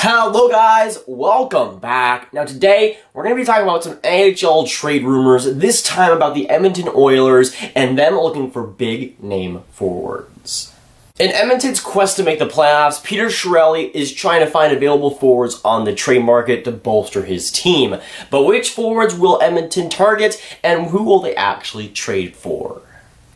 Hello guys, welcome back. Now today, we're going to be talking about some NHL trade rumors, this time about the Edmonton Oilers and them looking for big name forwards. In Edmonton's quest to make the playoffs, Peter Chiarelli is trying to find available forwards on the trade market to bolster his team. But which forwards will Edmonton target and who will they actually trade for?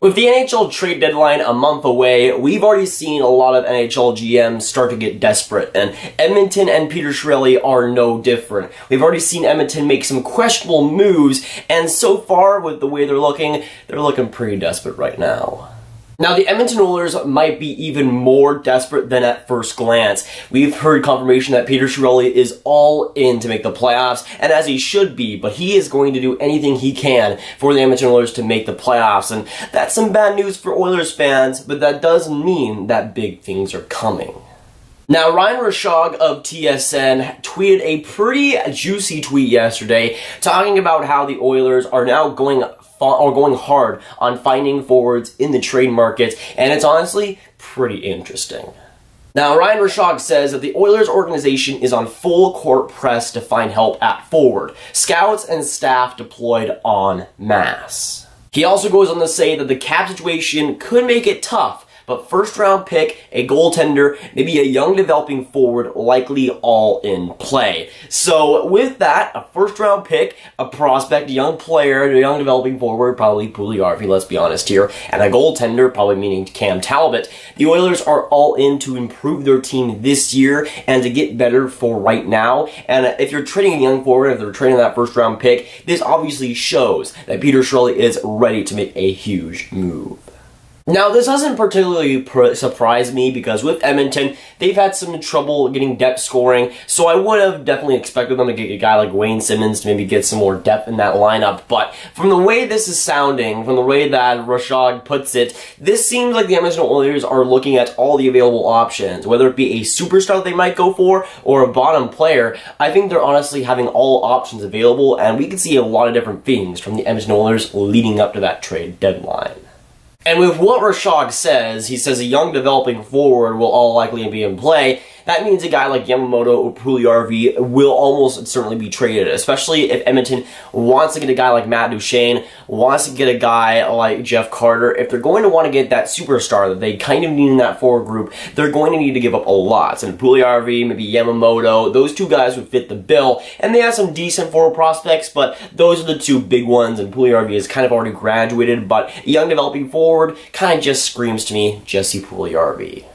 With the NHL trade deadline a month away, we've already seen a lot of NHL GMs start to get desperate, and Edmonton and Peter Chiarelli are no different. We've already seen Edmonton make some questionable moves, and so far, with the way they're looking pretty desperate right now. Now, the Edmonton Oilers might be even more desperate than at first glance. We've heard confirmation that Peter Chiarelli is all in to make the playoffs, and as he should be, but he is going to do anything he can for the Edmonton Oilers to make the playoffs, and that's some bad news for Oilers fans, but that does mean that big things are coming. Now, Ryan Rishaug of TSN tweeted a pretty juicy tweet yesterday talking about how the Oilers are now going hard on finding forwards in the trade market, and it's honestly pretty interesting. Now, Ryan Rishaug says that the Oilers organization is on full court press to find help at forward. Scouts and staff deployed en masse. He also goes on to say that the cap situation could make it tough, but first round pick, a goaltender, maybe a young developing forward likely all in play. So with that, a first round pick, a prospect, a young player, a young developing forward, probably Puljujärvi, let's be honest here, and a goaltender, probably meaning Cam Talbot, the Oilers are all in to improve their team this year and to get better for right now. And if you're trading a young forward, if they're trading that first round pick, this obviously shows that Peter Chiarelli is ready to make a huge move. Now, this doesn't particularly surprise me because with Edmonton, they've had some trouble getting depth scoring, so I would have definitely expected them to get a guy like Wayne Simmonds to maybe get some more depth in that lineup, but from the way this is sounding, from the way that Rishaug puts it, this seems like the Edmonton Oilers are looking at all the available options, whether it be a superstar they might go for or a bottom player. I think they're honestly having all options available, and we can see a lot of different things from the Edmonton Oilers leading up to that trade deadline. And with what Rishaug says, he says a young developing forward will all likely be in play. That means a guy like Yamamoto or Puljujärvi will almost certainly be traded, especially if Edmonton wants to get a guy like Matt Duchene, wants to get a guy like Jeff Carter. If they're going to want to get that superstar that they kind of need in that forward group, they're going to need to give up a lot. And Puljujärvi, maybe Yamamoto, those two guys would fit the bill, and they have some decent forward prospects, but those are the two big ones, and Puljujärvi is kind of already graduated, but a young developing forward kind of just screams to me, Jesse Puljujärvi.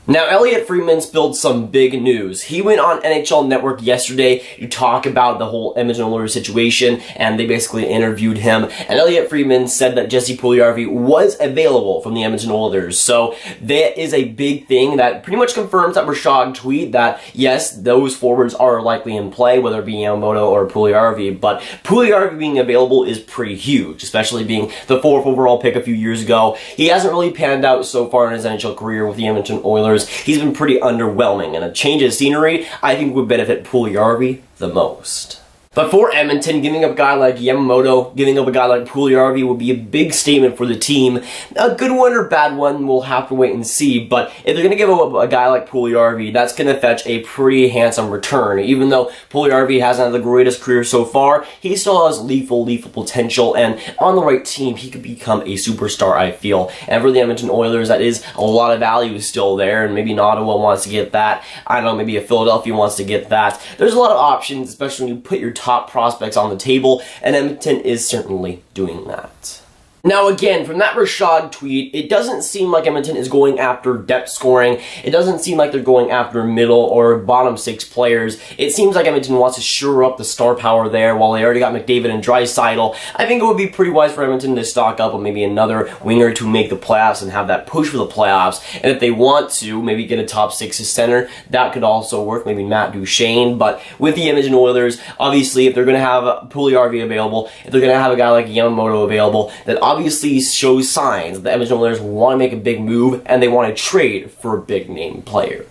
Now, Elliotte Friedman spilled some big news. He went on NHL Network yesterday to talk about the whole Edmonton Oilers situation, and they basically interviewed him. And Elliotte Friedman said that Jesse Puljujärvi was available from the Edmonton Oilers. So that is a big thing that pretty much confirms that Rishaug tweet that, yes, those forwards are likely in play, whether it be Yamamoto or Puljujärvi. But Puljujärvi being available is pretty huge, especially being the 4th overall pick a few years ago. He hasn't really panned out so far in his NHL career with the Edmonton Oilers. He's been pretty underwhelming, and a change of scenery, I think, would benefit Puljujärvi the most. But for Edmonton, giving up a guy like Yamamoto, giving up a guy like Puljujärvi would be a big statement for the team. A good one or bad one, we'll have to wait and see, but if they're going to give up a guy like Puljujärvi, that's going to fetch a pretty handsome return. Even though Puljujärvi hasn't had the greatest career so far, he still has lethal potential, and on the right team, he could become a superstar, I feel. And for the Edmonton Oilers, that is a lot of value still there, and maybe an Ottawa wants to get that. I don't know, maybe a Philadelphia wants to get that. There's a lot of options, especially when you put your top prospects on the table, and Edmonton is certainly doing that. Now again, from that Rishaug tweet, it doesn't seem like Edmonton is going after depth scoring. It doesn't seem like they're going after middle or bottom 6 players. It seems like Edmonton wants to shore up the star power there while they already got McDavid and Draisaitl. I think it would be pretty wise for Edmonton to stock up on maybe another winger to make the playoffs and have that push for the playoffs. And if they want to, maybe get a top 6 center, that could also work, maybe Matt Duchene. But with the Edmonton Oilers, obviously, if they're going to have Puljujärvi available, if they're going to have a guy like Yamamoto available, that obviously shows signs that the Edmonton Oilers want to make a big move and they want to trade for a big name player.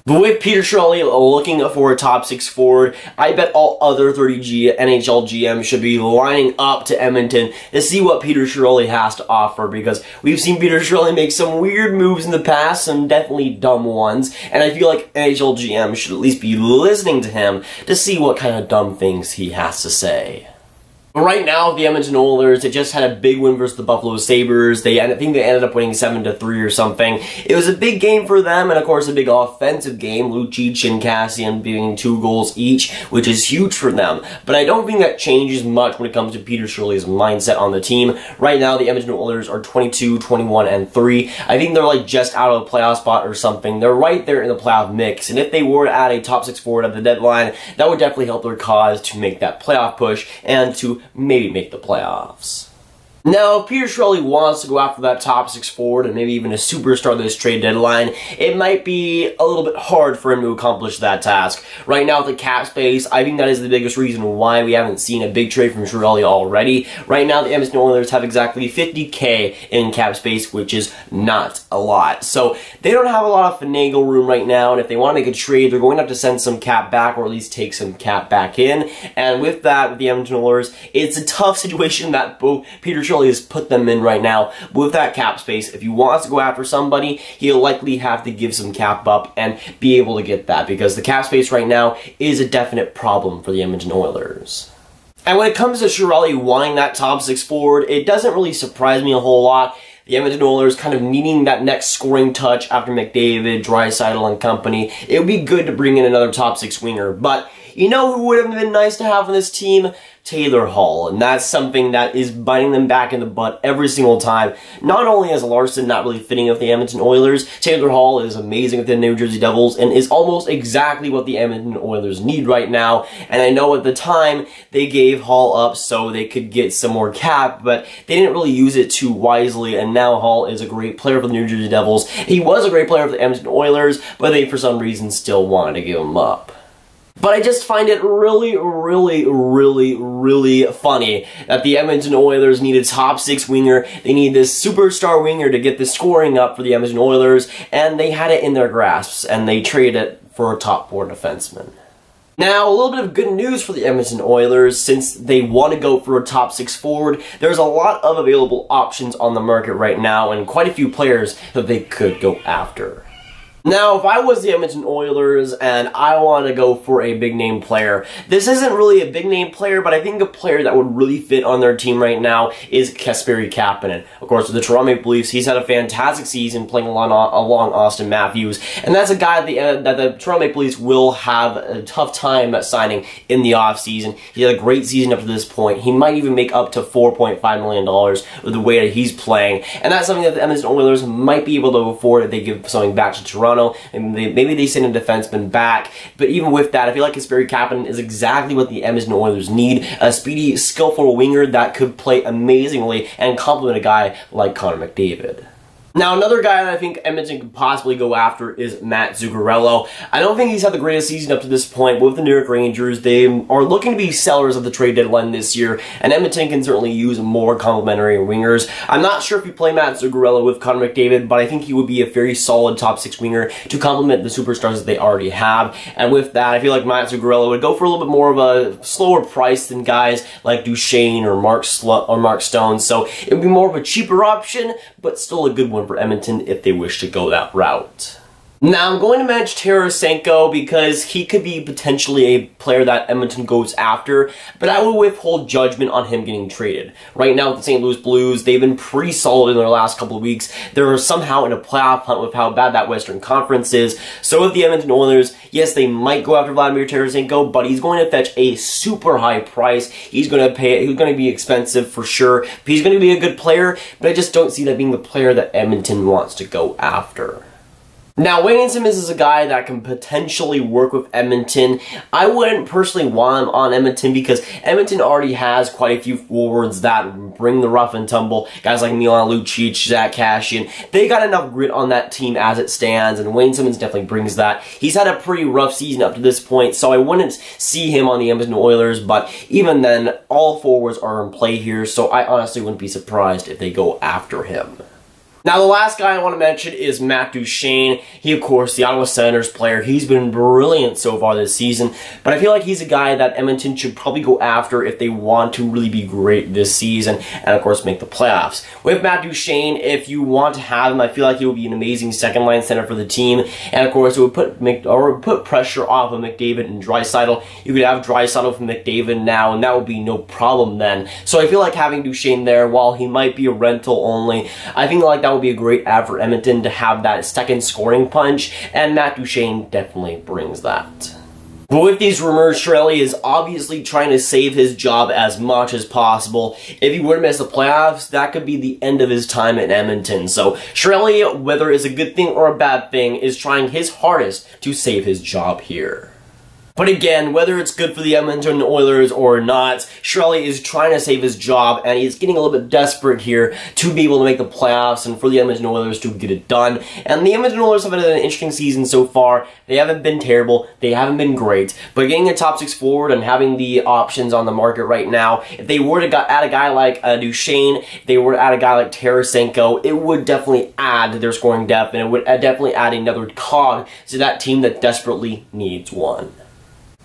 But with Peter Chiarelli looking for a top 6 forward, I bet all other 30 NHL GMs should be lining up to Edmonton to see what Peter Chiarelli has to offer, because we've seen Peter Chiarelli make some weird moves in the past, some definitely dumb ones, and I feel like NHL GMs should at least be listening to him to see what kind of dumb things he has to say. But right now, the Edmonton Oilers, they just had a big win versus the Buffalo Sabres. I think they ended up winning 7-3 or something. It was a big game for them, and of course a big offensive game. Lucic and Kassian being 2 goals each, which is huge for them. But I don't think that changes much when it comes to Peter Chiarelli's mindset on the team. Right now, the Edmonton Oilers are 22, 21, and 3. I think they're like just out of a playoff spot or something. They're right there in the playoff mix, and if they were to add a top 6 forward at the deadline, that would definitely help their cause to make that playoff push and to maybe make the playoffs. Now, if Peter Chiarelli wants to go after that top 6 forward and maybe even a superstar this trade deadline, it might be a little bit hard for him to accomplish that task. Right now with the cap space, I think that is the biggest reason why we haven't seen a big trade from Chiarelli already. Right now, the Edmonton Oilers have exactly $50K in cap space, which is not a lot. So they don't have a lot of finagle room right now, and if they want to make a trade, they're going to have to send some cap back or at least take some cap back in. And with that, with the Edmonton Oilers, it's a tough situation that both Peter Chiarelli has put them in right now. With that cap space, if he wants to go after somebody, he'll likely have to give some cap up and be able to get that, because the cap space right now is a definite problem for the Edmonton Oilers. And when it comes to Chiarelli wanting that top 6 forward, it doesn't really surprise me a whole lot. The Edmonton Oilers kind of needing that next scoring touch after McDavid, Draisaitl, and company. It would be good to bring in another top 6 winger, but you know who would have been nice to have on this team? Taylor Hall, and that's something that is biting them back in the butt every single time. Not only is Larson not really fitting with the Edmonton Oilers, Taylor Hall is amazing with the New Jersey Devils and is almost exactly what the Edmonton Oilers need right now. And I know at the time they gave Hall up so they could get some more cap, but they didn't really use it too wisely, and now Hall is a great player for the New Jersey Devils. He was a great player for the Edmonton Oilers, but they for some reason still wanted to give him up. But I just find it really funny that the Edmonton Oilers need a top 6 winger. They need this superstar winger to get the scoring up for the Edmonton Oilers, and they had it in their grasps, and they traded it for a top 4 defenseman. Now, a little bit of good news for the Edmonton Oilers. Since they want to go for a top 6 forward, there's a lot of available options on the market right now, and quite a few players that they could go after. Now, if I was the Edmonton Oilers and I want to go for a big-name player, this isn't really a big-name player, but I think a player that would really fit on their team right now is Kasperi Kapanen. Of course, with the Toronto Maple Leafs, he's had a fantastic season playing along Austin Matthews, and that's a guy that the Toronto Maple Leafs will have a tough time at signing in the offseason. He had a great season up to this point. He might even make up to $4.5 million with the way that he's playing, and that's something that the Edmonton Oilers might be able to afford if they give something back to Toronto. And maybe they send a defenseman back, but even with that, I feel like Kasperi Kapanen is exactly what the Edmonton Oilers need. A speedy, skillful winger that could play amazingly and complement a guy like Connor McDavid. Now, another guy that I think Edmonton could possibly go after is Matt Zuccarello. I don't think he's had the greatest season up to this point with the New York Rangers. They are looking to be sellers of the trade deadline this year, and Edmonton can certainly use more complimentary wingers. I'm not sure if you play Matt Zuccarello with Connor McDavid, but I think he would be a very solid top 6 winger to complement the superstars that they already have. And with that, I feel like Matt Zuccarello would go for a little bit more of a slower price than guys like Duchene or Mark Stone. So it would be more of a cheaper option, but still a good one for Edmonton if they wish to go that route. Now, I'm going to mention Tarasenko because he could be potentially a player that Edmonton goes after, but I will withhold judgment on him getting traded. Right now with the St. Louis Blues, they've been pretty solid in their last couple of weeks. They're somehow in a playoff hunt with how bad that Western Conference is. So with the Edmonton Oilers, yes, they might go after Vladimir Tarasenko, but he's going to fetch a super high price. He's going to be expensive for sure. He's going to be a good player, but I just don't see that being the player that Edmonton wants to go after. Now, Wayne Simmonds is a guy that can potentially work with Edmonton. I wouldn't personally want him on Edmonton because Edmonton already has quite a few forwards that bring the rough and tumble. Guys like Milan Lucic, Zach Kassian. They got enough grit on that team as it stands, and Wayne Simmonds definitely brings that. He's had a pretty rough season up to this point, so I wouldn't see him on the Edmonton Oilers, but even then, all forwards are in play here, so I honestly wouldn't be surprised if they go after him. Now, the last guy I want to mention is Matt Duchene. He, of course, the Ottawa Senators player. He's been brilliant so far this season, but I feel like he's a guy that Edmonton should probably go after if they want to really be great this season and, of course, make the playoffs. With Matt Duchene, if you want to have him, I feel like he would be an amazing second-line center for the team, and, of course, it would put pressure off of McDavid and Draisaitl. You could have Draisaitl from McDavid now, and that would be no problem then. So I feel like having Duchene there, while he might be a rental only, I think like that would be a great ad for Edmonton to have that second scoring punch, and Matt Duchene definitely brings that. But with these rumors, Chiarelli is obviously trying to save his job as much as possible. If he were to miss the playoffs, that could be the end of his time in Edmonton. So Chiarelli, whether it's a good thing or a bad thing, is trying his hardest to save his job here. But again, whether it's good for the Edmonton Oilers or not, Chiarelli is trying to save his job, and he's getting a little bit desperate here to be able to make the playoffs and for the Edmonton Oilers to get it done. And the Edmonton Oilers have had an interesting season so far. They haven't been terrible, they haven't been great, but getting a top 6 forward and having the options on the market right now, if they were to add a guy like Duchene, if they were to add a guy like Tarasenko, it would definitely add to their scoring depth, and it would definitely add another cog to that team that desperately needs one.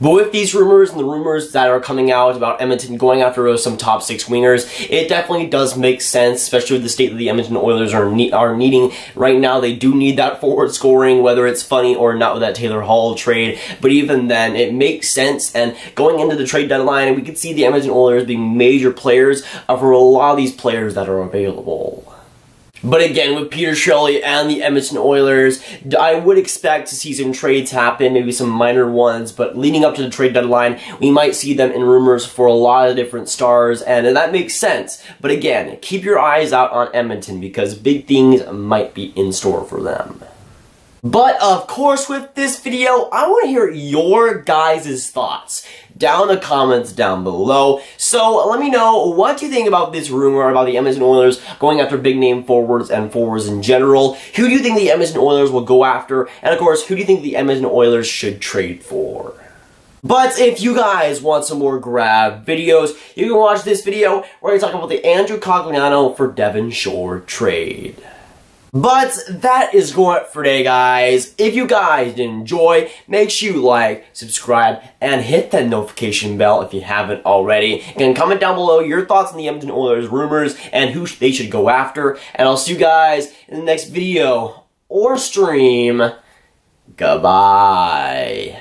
But with these rumors and the rumors that are coming out about Edmonton going after some top 6 wingers, it definitely does make sense, especially with the state that the Edmonton Oilers are needing right now. They do need that forward scoring, whether it's funny or not with that Taylor Hall trade. But even then, it makes sense. And going into the trade deadline, we could see the Edmonton Oilers being major players for a lot of these players that are available. But again, with Peter Chiarelli and the Edmonton Oilers, I would expect to see some trades happen, maybe some minor ones, but leading up to the trade deadline, we might see them in rumors for a lot of different stars, and that makes sense. But again, keep your eyes out on Edmonton, because big things might be in store for them. But, of course, with this video, I want to hear your guys' thoughts down in the comments down below. So, let me know, what do you think about this rumor about the Edmonton Oilers going after big-name forwards and forwards in general? Who do you think the Edmonton Oilers will go after? And, of course, who do you think the Edmonton Oilers should trade for? But if you guys want some more grab videos, you can watch this video where I talk about the Andrew Cogliano for Devon Shore trade. But that is going for today, guys. If you guys did enjoy, make sure you like, subscribe, and hit that notification bell if you haven't already. And comment down below your thoughts on the Edmonton Oilers rumors and who they should go after. And I'll see you guys in the next video or stream. Goodbye.